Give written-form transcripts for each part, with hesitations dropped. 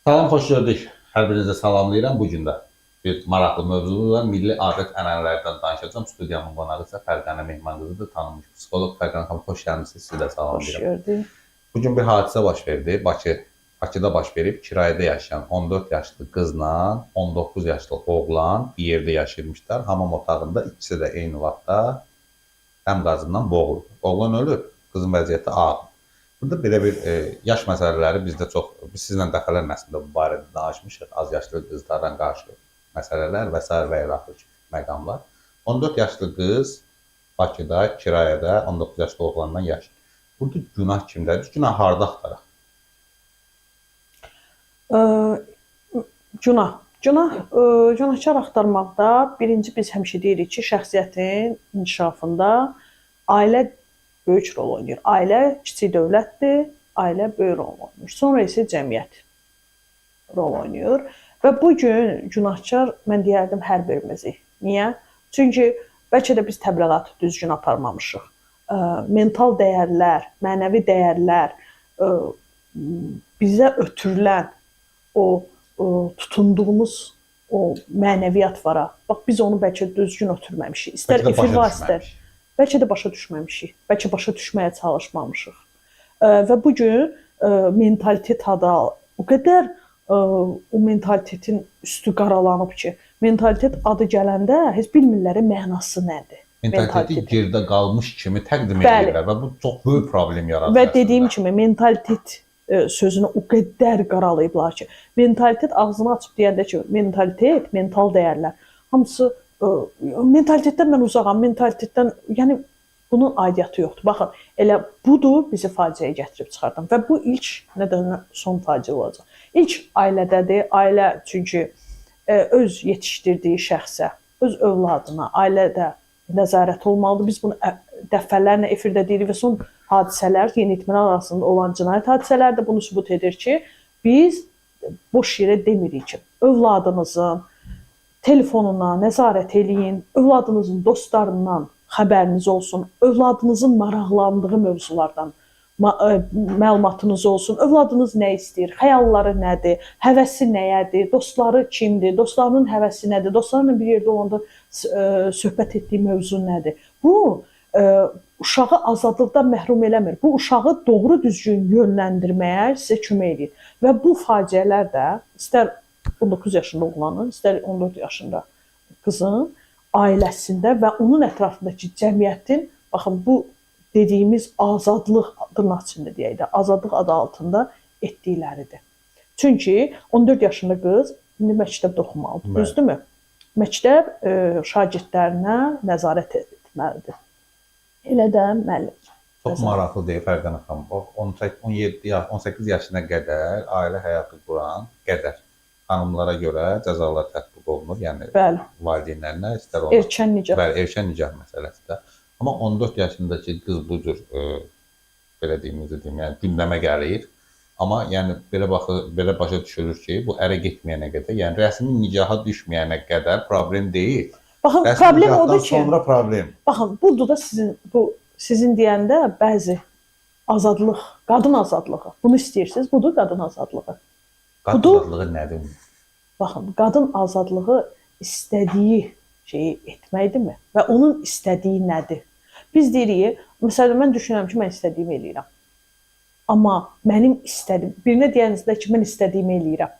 Salam, xoş gördük. Hər birinizə salamlayıram. Bu gün də bir maraqlı mövzumuz var. Milli adət-ənənələrdən danışacağım. Studiyanın qonağı isə Fərqanə Mehman qızıdır. Tanınmış psixoloq Fərqanə xanım, xoş gəlmisiniz. Sizi də Hoş salamlayıram. gördük. Bugün bir hadisə baş verdi. Bakıda baş verib. Kirayədə yaşayan 14 yaşlı qızla 19 yaşlı oğlan bir yerdə yaşayırmışlar. Hamam otağında ikisi də eyni vaxtda həm qazından boğulur. Oğlan ölüb, qızın vəziyyəti ağır. Burada belə bir yaş məsələləri bizdə çox, biz sizlə dəfələrlə əslində bu barədə danışmışıq. Az yaşlı qızlarla qarşı məsələlər və s. və ilaxır məqamlar. 14 yaşlı qız Bakıda, kirayədə 19 yaşlı oğlanla yaşayır. Burada günah kimdədir? Günah harda axtaraq? Günahkar axtarmaqda birinci biz həmişə deyirik ki, şəxsiyyətin inkişafında ailə böyük rol oynayır. Ailə kiçik dövlətdir, ailə böyük rol oynayır. Sonra isə cəmiyyət rol oynayır. Və bu gün günahkar mən deyərdim hər birimizik. Niyə? Çünki bəlkə də biz təbliğatı düzgün aparmamışıq. Mental dəyərlər, mənəvi dəyərlər, bizə ötürülən o tutunduğumuz o mənəviyyat var. Bax biz onu bəlkə düzgün ötürməmişik. İstər efir vasitə, bəlkə də başa düşməmişik, bəlkə başa düşməyə çalışmamışıq. Və bu gün mentalitet adı o qədər o mentalitetin üstü qaralanıb ki, mentalitet adı gələndə heç bilmirlər mənası nədir. Mentaliteti gerdə qalmış kimi təqdim edirlər və bu çox böyük problem yaradır. Və dediyim kimi mentalitet sözünü o qədər qaralayıblar ki, mentalitet ağzını açıb deyəndə ki, mentalitet, mental dəyərlər hamısı mentalitetdən mən uzağam, mentalitetdən, yəni bunun aidiyyatı yoxdur. Baxın, elə budur bizi faciəyə gətirib çıxardan və bu ilk nədən son faciə olacaq. İlk ailədədir, ailə çünki öz yetişdirdiyi şəxsə, öz övladına, ailədə nəzarət olmalıdır. Biz bunu dəfələrlə efirdə deyirik və son hadisələr, yeniyetmələr arasında olan cinayət hadisələri də bunu sübut edir ki, biz boş yerə demirik ki, övladınızın telefonuna nəzarət eləyin, övladınızın dostlarından xəbəriniz olsun, övladınızın maraqlandığı mövzulardan məlumatınız olsun, övladınız nə istəyir, xəyalları nədir, həvəsi nəyədir, dostları kimdir, dostlarının həvəsi nədir, dostlarla bir yerdə olanda söhbət etdiyi mövzu nədir. Bu, uşağı azadlıqdan məhrum eləmir. Bu, uşağı doğru düzgün yönləndirməyə sizə kömək edir. Və bu faciələr də, istər 19 yaşında oğlanın, istər 14 yaşında qızın ailəsində və onun ətrafındakı cəmiyyətin, baxın, bu dediyimiz azadlıq, dırnaq içində deyək də, azadlıq adı altında etdikləridir. Çünki 14 yaşında qız indi məktəbdə oxumalıdır, düzdürmü? Məktəb şagirdlərinə nəzarət etməlidir. Elə də müəllim. Çox maraqlı deyil Fərqanə xanım. 18 yaşına qədər ailə həyatı quran qədər xanımlara görə cəzalar tətbiq olunur. Yəni valideynlərinə istər olmaz. Erkən nicah. Bəli, erkən nicah məsələsi də. Amma 14 yaşındakı qız bu cür belə deyim, yəni gündəmə gəlir. Amma yəni belə başa düşülür ki, bu ərə getməyənə qədər, yəni rəsmi nicaha düşməyənə qədər problem deyil. Baxın, problem odur ki, sonra problem. Baxın, budur da sizin deyəndə bəzi azadlıq, qadın azadlığı. Bunu istəyirsiniz, budur qadın azadlığı. Qadın azadlığı nədir? Baxın, qadın azadlığı istədiyi şeyi etməkdirmi? Və onun istədiyi nədir? Biz deyirik, məsələn, mən düşünürəm ki, mən istədiyimi eləyirəm. Amma mənim istədiyim, birinə deyəninizdə ki, mən istədiyimi eləyirəm.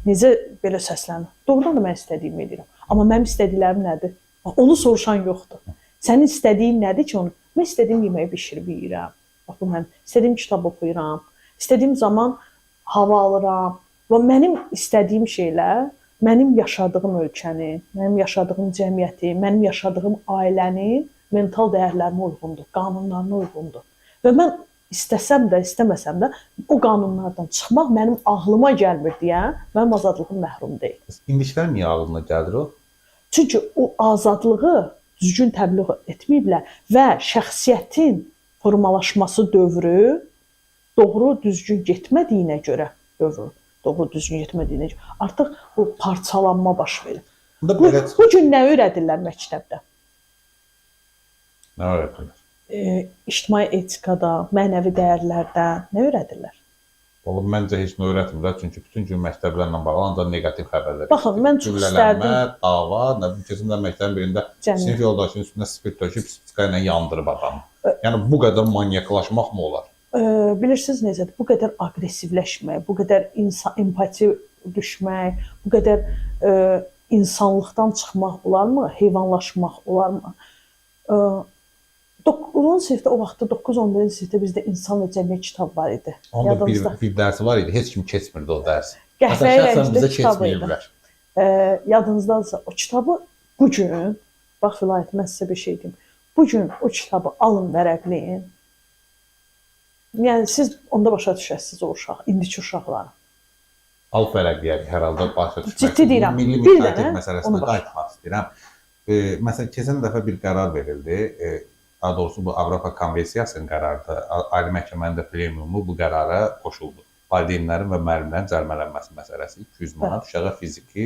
Necə belə səslənir? Doğrudan da mən istədiyimi eləyirəm. Amma mənim istədiklərim nədir? Onu soruşan yoxdur. Sənin istədiyin nədir ki, onu? Mən istədiyim yeməyi bişirib yeyirəm. Baxın, mən istədiyim kitab oxuyuram. İstədiyim zaman hava alıram. Və mənim istədiyim şeylər mənim yaşadığım ölkənin, mənim yaşadığım cəmiyyətin, mənim yaşadığım ailənin mental dəyərlərinə uyğundur, qanunlarına uyğundur. Və mən istəsəm də, istəməsəm də o qanunlardan çıxmaq mənim ağlıma gəlmir deyə mənim azadlığım məhrum deyil. İndikilər niyə ağlına gəlir o? Çünki o azadlığı düzgün təbliğ etməyiblər və şəxsiyyətin formalaşması dövrü doğru düzgün getmədiyinə görə doğru düzgün getmədiyinə görə artıq bu parçalanma baş verir. Bu gün nə öyrədirlər məktəbdə? Nə öyrədirlər? İctimai etikada, mənəvi dəyərlərdə nə öyrədirlər? Vallahi məncə heç nə öyrətmirlər, çünki bütün gün məktəblərlə bağlı ancaq neqativ xəbərlər. Baxın, mən çox istərdim. Dava, nə bilim, keçən məktəbin birində sinif yoldaşının üstünə spirt töküb spirtka ilə yandırıb adamı. Yəni bu qədər manyaklaşmaq mı olar? Bilirsiniz necədir? Bu qədər aqressivləşmək, bu qədər empati düşmək, bu qədər insanlıqdan çıxmaq olarmı? Heyvanlaşmaq olarmı? 9-cu sinifdə o vaxtda 9-11-ci sinifdə bizdə insan və cəmiyyət kitabı var idi. Onda bir dərsi var idi, heç kim keçmirdi o dərsi. Qəhvəyi rəngdə bizə kitabı idi. Yadınızdadırsa o kitabı bu gün, bax Vilayət, mən sizə bir şey deyim. Bu gün o kitabı alın, vərəqləyin. Yəni siz onda başa düşəsiniz o uşaq, indiki uşaqları. Alıb vərəqləyək, hər halda başa düşmək. Ciddi deyirəm. Milli mentalitet məsələsinə qayıtmaq istəyirəm. Məsələn, keçən dəfə bir qərar verildi. Daha doğrusu bu Avropa Konvensiyasının qərarıdır. Ali Məhkəmənin də plenumu bu qərara qoşuldu. Valideynlərin və müəllimlərin cərimələnməsi məsələsi 200 manat, uşağa fiziki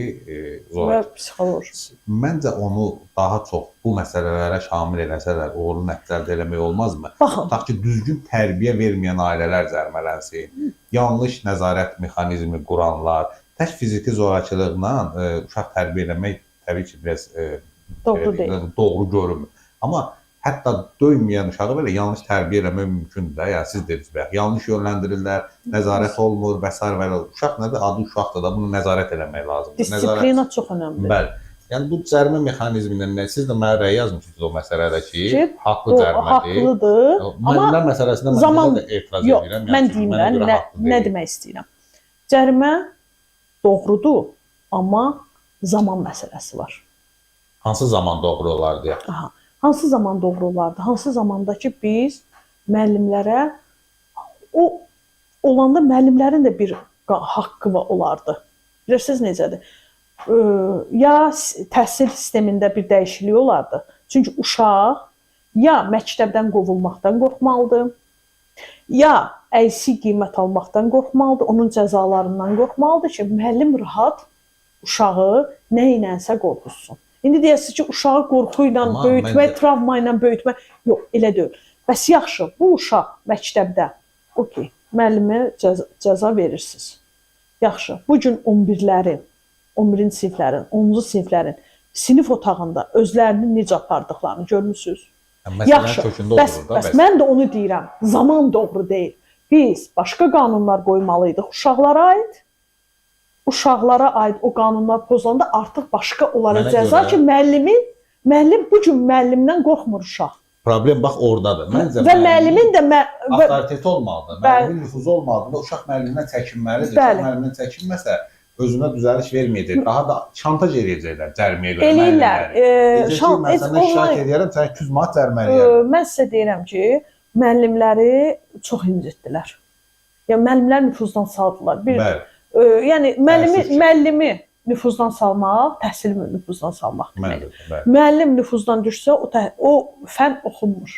və psixoloji. Məncə onu daha çox bu məsələlərə şamil eləsələr, uğurlu nəticə əldə eləmək olmazmı? Tutaq ki, düzgün tərbiyə verməyən ailələr cərimələnsin, yanlış nəzarət mexanizmi quranlar, tək fiziki zorakılıqla uşaq tərbiyə eləmək təbii ki, biraz doğru görünmür. Amma hətta döyməyən uşağı belə yanlış tərbiyə eləmək mümkündür də. Yəni siz dediniz bəli, yanlış yönləndirirlər, nəzarət olmur və s. Uşaq nədir? Adı uşaqdır da, bunu nəzarət eləmək lazımdır. Disiplina çox önəmlidir. Bəli. Yəni bu cərimə mexanizmindən siz də mənə rəy yazmısınız o məsələdə ki, haqlı cərimədir. Haqlıdır. Müəllimlər məsələsində mən də etiraz edirəm. Mən deyim nə demək istəyirəm. Cərimə doğrudur, amma zaman məsələsi var. Hansı zaman doğru olar deyə? Hansı zaman doğru olardı? Hansı zamanda ki biz müəllimlərə o olanda müəllimlərin də bir haqqı olardı. Bilirsiniz necədir? Ya təhsil sistemində bir dəyişiklik olardı. Çünki uşaq ya məktəbdən qovulmaqdan qorxmalıdır, ya əksi qiymət almaqdan qorxmalıdır, onun cəzalarından qorxmalıdır ki, müəllim rahat uşağı nə ilənsə qorxusun. İndi deyəsiniz ki, uşağı qorxu ilə böyütmək, travma ilə böyütmək. Yox, elə deyil. Bəs yaxşı, bu uşaq məktəbdə, okey, müəllimə cəza verirsiniz. Yaxşı, bu gün 11-ci siniflərin, 10-cu siniflərin sinif otağında özlərini necə apardıqlarını görmüsünüz. Yaxşı, bəs mən də onu deyirəm, zaman doğru deyil. Biz başqa qanunlar qoymalıydıq uşaqlara aid. Uşaqlara aid o qanunlar pozulanda artıq başqa onlara cəza ki, müəllim bu gün müəllimdən qorxmur uşaq. Problem bax oradadır. Məncə və müəllimin də avtoritet olmalıdır. Müəllimin nüfuzu olmalıdır. Uşaq müəllimdən çəkinməlidir. Uşaq müəllimdən çəkinməsə özünə düzəliş verməyəcək. Daha da şantaj eləyəcəklər cəriməyə görə. Eləyirlər. Mən şikayət edirəm, sən 200 manat cərimə eləyirəm. Mən sizə deyirəm ki, müəllimləri çox incitdilər. Yəni müəllimlər nüfuzdan saldılar. Bəli. Yəni müəllimi nüfuzdan salmaq, təhsil nüfuzdan salmaq deməkdir. Müəllim nüfuzdan düşsə, o fən oxunmur.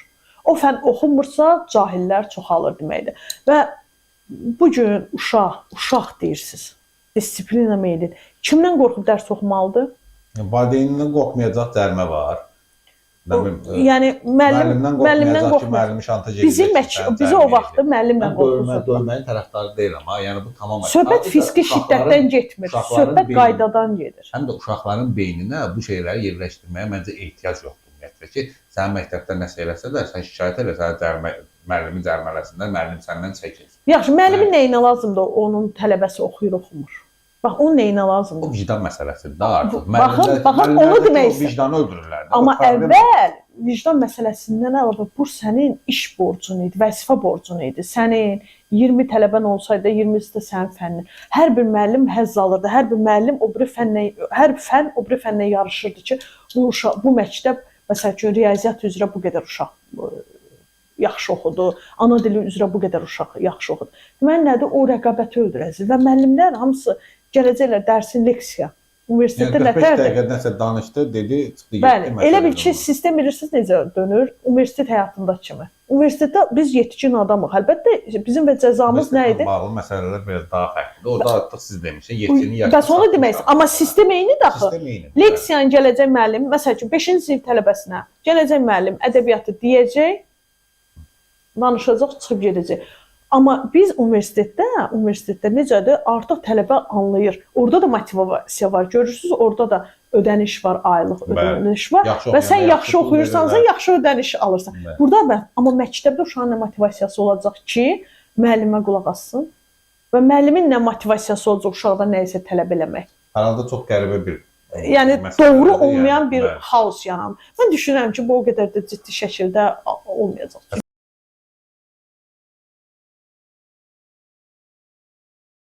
O fən oxunmursa, cahillər çoxalır deməkdir. Və bu gün uşaq deyirsiniz, disiplina meyillidir. Kimdən qorxub dərs oxumalıdır? Valideynindən qorxmayacaq cərimə var. Yəni müəllimdən qorxmayacaq ki, müəllimi şantaj edəcək. Bizi o vaxtda müəllimlə qorxusu. Döyməyin tərəfdarı deyiləm, amma yəni bu tamamilə. Söhbət fiziki şiddətdən getmir, söhbət qaydadan gedir. Həm də uşaqların beyninə bu şeyləri yerləşdirməyə məncə ehtiyac yoxdur ümumiyyətlə ki, sənin məktəbdə nəsə eləsələr, sən şikayət elə, sənə müəllimi cərimələsinlər, müəllim səndən çəkir. Yaxşı, müəllimin nəyinə lazımdır onun tələbəsi oxuyur, oxumur? Bax, onun nəyinə lazımdır? O vicdan məsələsidir da artıq. Baxın, onu demək istəyirəm. Vicdanı öldürürlər. Amma əvvəl vicdan məsələsindən əlavə bu sənin iş borcun idi, vəzifə borcun idi. Sənin 20 tələbən olsaydı, 20-si də sənin fənnin. Hər bir müəllim həzz alırdı. Hər bir müəllim hər fən o biri fənnə yarışırdı ki, bu məktəb məsəl üçün riyaziyyat üzrə bu qədər uşaq yaxşı oxudu, ana dili üzrə bu qədər uşaq yaxşı oxudu. Deməli nədir? O rəqabəti öldürəcək və müəllimlər hamısı gələcəklər dərsin leksiya. Universitetdə nətərdir? 45 dəqiqə nəsə danışdı, dedi, çıxdı. Bəli, elə bil ki, sistem bilirsiniz necə dönür? Universitet həyatındakı kimi. Universitetdə biz yetkin adamıq. Əlbəttə bizim və cəzamız nə idi? Bağlı məsələlər biraz daha fərqlidir. Orada artıq siz demişsiniz, yetkini yaşa. Bəs onu deməksən. Amma sistem eynidir axı. Leksiyanın gələcək müəllim, məsəl üçün 5-ci sinif tələbəsinə gələcək müəllim ədəbiyyatı deyəcək, danışacaq, çıxıb gedəcək. Amma biz universitetdə necədir? Artıq tələbə anlayır. Orada da motivasiya var. Görürsüz, orada da ödəniş var, aylıq ödəniş var və sən yaxşı oxuyursansa yaxşı ödəniş alırsan. Burada amma məktəbdə uşağın nə motivasiyası olacaq ki, müəllimə qulaq assın və müəllimin nə motivasiyası olacaq uşaqda nə isə tələb eləmək. Arada çox qəribə bir yəni doğru olmayan bir xaos yaranır. Mən düşünürəm ki, bu o qədər də ciddi şəkildə olmayacaq.